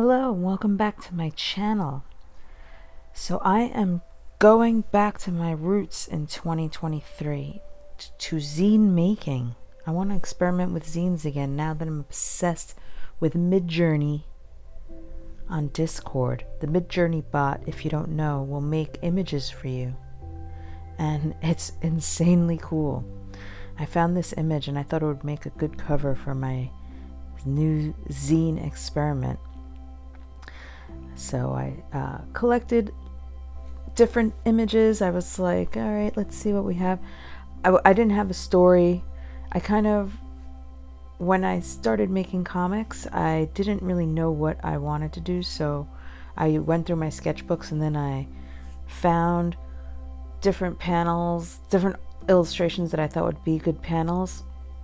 Hello and welcome back to my channel. So I am going back to my roots in 2023 to zine making. I want to experiment with zines again now that I'm obsessed with Midjourney on Discord. The Midjourney bot, if you don't know, will make images for you. And it's insanely cool. I found this image and I thought it would make a good cover for my new zine experiment. So I collected different images. I was like, all right, let's see what we have. I didn't have a story. When I started making comics, I didn't really know what I wanted to do. So I went through my sketchbooks and then I found different panels, different illustrations that I thought would be good panels.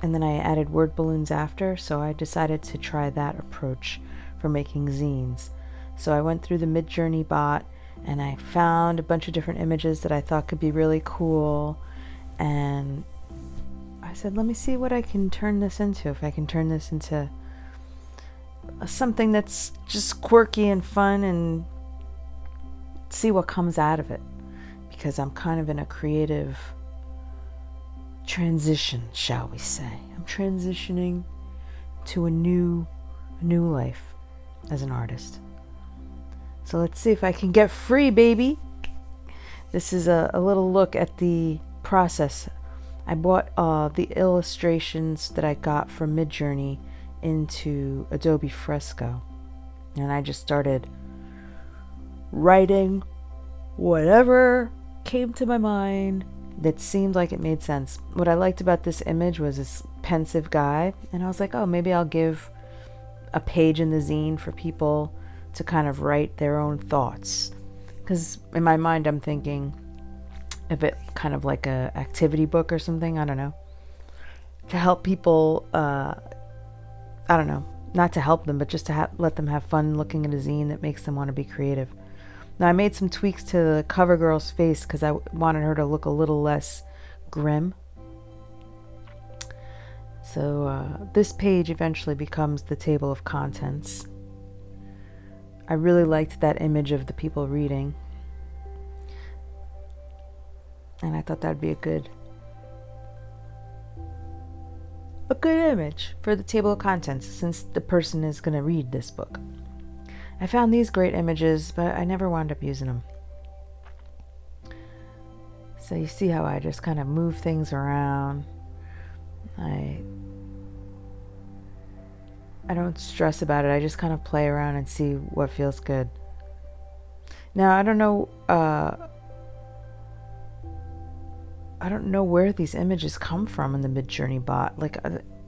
And then I added word balloons after. So I decided to try that approach for making zines. So I went through the Midjourney bot and I found a bunch of different images that I thought could be really cool. And I said, let me see what I can turn this into. If I can turn this into something that's just quirky and fun and see what comes out of it. Because I'm kind of in a creative transition, shall we say. I'm transitioning to a new life as an artist. So let's see if I can get free, baby. This is a little look at the process. I bought the illustrations that I got from Midjourney into Adobe Fresco. And I just started writing whatever came to my mind that seemed like it made sense. What I liked about this image was this pensive guy. And I was like, oh, maybe I'll give a page in the zine for people to kind of write their own thoughts, because in my mind I'm thinking of it kind of like a activity book or something. I don't know, to help people. I don't know, not to help them, but just to let them have fun looking at a zine that makes them want to be creative. Now I made some tweaks to the cover girl's face because I wanted her to look a little less grim. So this page eventually becomes the table of contents. I really liked that image of the people reading. And I thought that'd be a good image for the table of contents since the person is going to read this book. I found these great images, but I never wound up using them. So you see how I just kind of move things around. I don't stress about it. I just kind of play around and see what feels good. Now, I don't know where these images come from in the Midjourney bot. Like,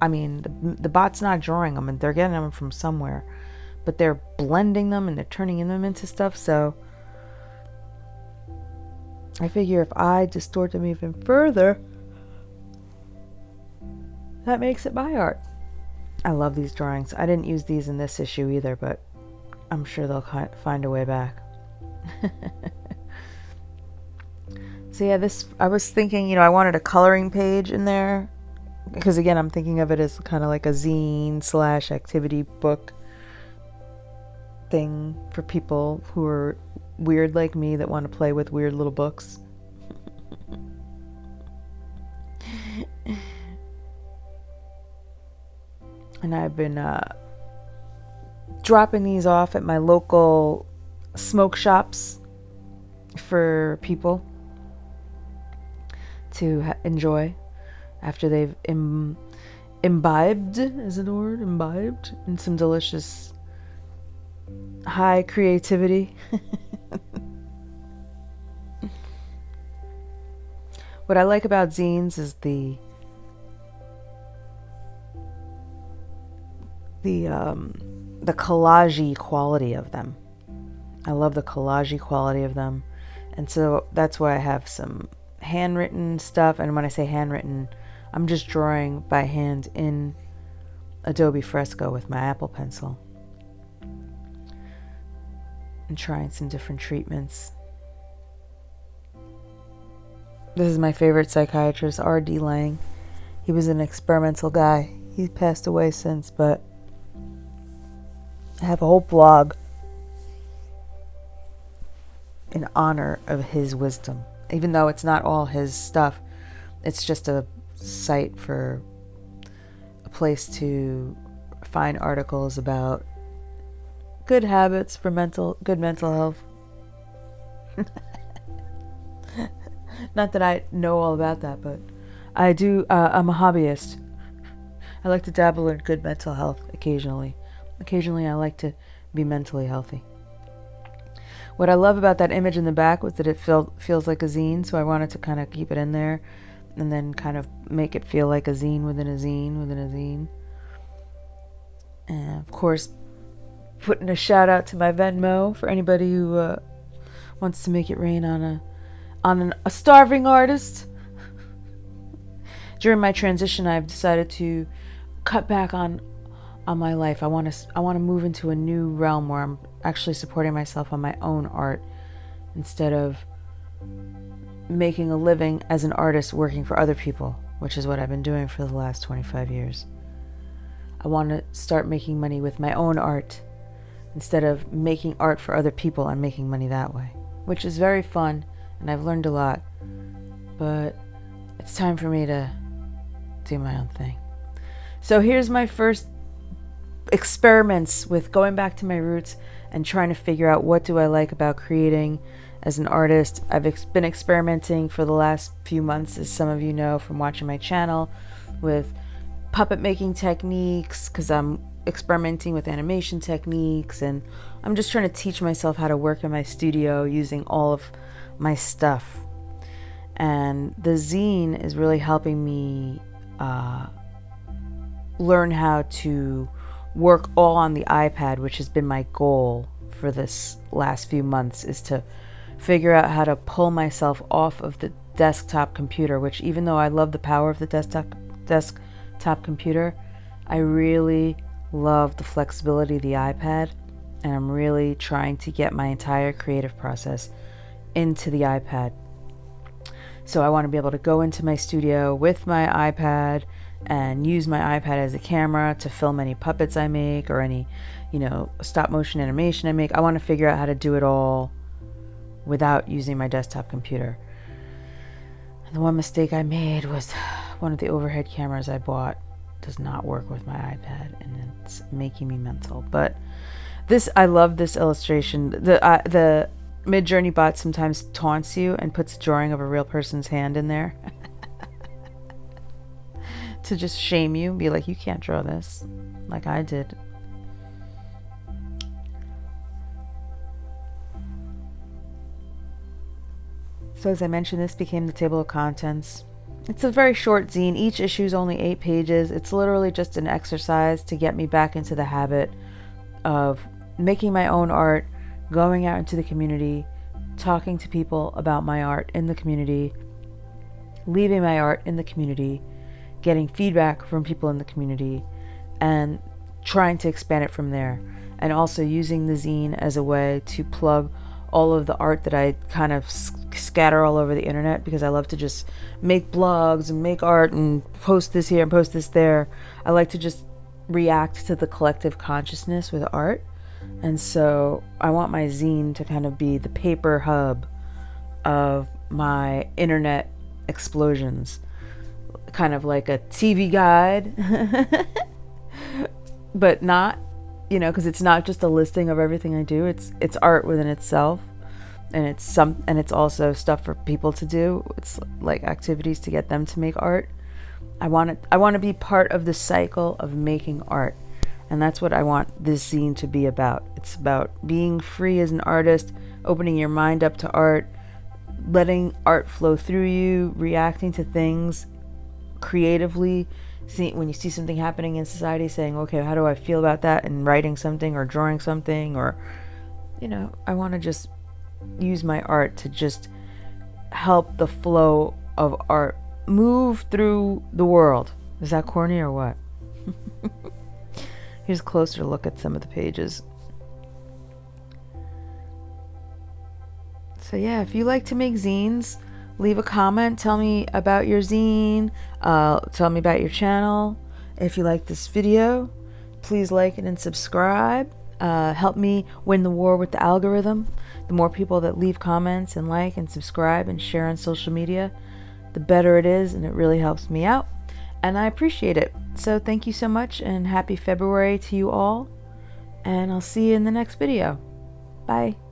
I mean, the bot's not drawing them, and they're getting them from somewhere. But they're blending them, and they're turning them into stuff. So I figure if I distort them even further, that makes it my art. I love these drawings. I didn't use these in this issue either, but I'm sure they'll find a way back. So yeah, I was thinking, I wanted a coloring page in there because again, I'm thinking of it as kind of like a zine / activity book thing for people who are weird like me that want to play with weird little books. And I've been dropping these off at my local smoke shops for people to enjoy after they've imbibed, is it a word? Imbibed in some delicious high creativity. What I like about zines is the collage-y quality of them. I love the collage-y quality of them. And so that's why I have some handwritten stuff. And when I say handwritten, I'm just drawing by hand in Adobe Fresco with my Apple Pencil. And trying some different treatments. This is my favorite psychiatrist, R.D. Laing. He was an experimental guy. He passed away since, but I have a whole blog in honor of his wisdom. Even though it's not all his stuff, it's just a site for a place to find articles about good habits for good mental health. Not that I know all about that, but I do. I'm a hobbyist. I like to dabble in good mental health occasionally. Occasionally, I like to be mentally healthy. What I love about that image in the back was that it feels like a zine, so I wanted to kind of keep it in there and then kind of make it feel like a zine within a zine within a zine. And of course, putting a shout out to my Venmo for anybody who wants to make it rain on a starving artist. During my transition, I've decided to cut back on my life. I want to move into a new realm where I'm actually supporting myself on my own art instead of making a living as an artist working for other people, which is what I've been doing for the last 25 years. I want to start making money with my own art instead of making art for other people and making money that way, which is very fun, and I've learned a lot. But it's time for me to do my own thing. So here's my first experiments with going back to my roots and trying to figure out what do I like about creating as an artist. I've been experimenting for the last few months, as some of you know from watching my channel, with puppet making techniques, because I'm experimenting with animation techniques, and I'm just trying to teach myself how to work in my studio using all of my stuff. And the zine is really helping me learn how to work all on the iPad, which has been my goal for this last few months, is to figure out how to pull myself off of the desktop computer, which, even though I love the power of the desktop computer, I really love the flexibility of the iPad, and I'm really trying to get my entire creative process into the iPad. So I want to be able to go into my studio with my iPad and use my iPad as a camera to film any puppets I make or any, stop motion animation I make. I want to figure out how to do it all without using my desktop computer. And the one mistake I made was one of the overhead cameras I bought does not work with my iPad, and it's making me mental. But I love this illustration. The Midjourney bot sometimes taunts you and puts a drawing of a real person's hand in there to just shame you, be like, you can't draw this like I did. So as I mentioned, this became the table of contents. It's a very short zine. Each issue is only 8 pages. It's literally just an exercise to get me back into the habit of making my own art, going out into the community, talking to people about my art in the community, leaving my art in the community, getting feedback from people in the community, and trying to expand it from there. And also using the zine as a way to plug all of the art that I kind of scatter all over the internet, because I love to just make blogs and make art and post this here and post this there. I like to just react to the collective consciousness with art. And so I want my zine to kind of be the paper hub of my internet explosions, kind of like a TV guide, but not, because it's not just a listing of everything I do. It's art within itself, and it's also stuff for people to do. It's like activities to get them to make art. I want to be part of the cycle of making art. And that's what I want this zine to be about. It's about being free as an artist, opening your mind up to art, letting art flow through you, reacting to things creatively. When you see something happening in society, saying, okay, how do I feel about that? And writing something or drawing something, or, I want to just use my art to just help the flow of art move through the world. Is that corny or what? Here's a closer look at some of the pages. So yeah, if you like to make zines, leave a comment. Tell me about your zine. Tell me about your channel. If you like this video, please like it and subscribe. help me win the war with the algorithm. The more people that leave comments and like and subscribe and share on social media, the better it is, and it really helps me out. And I appreciate it. So thank you so much, and happy February to you all. And I'll see you in the next video. Bye.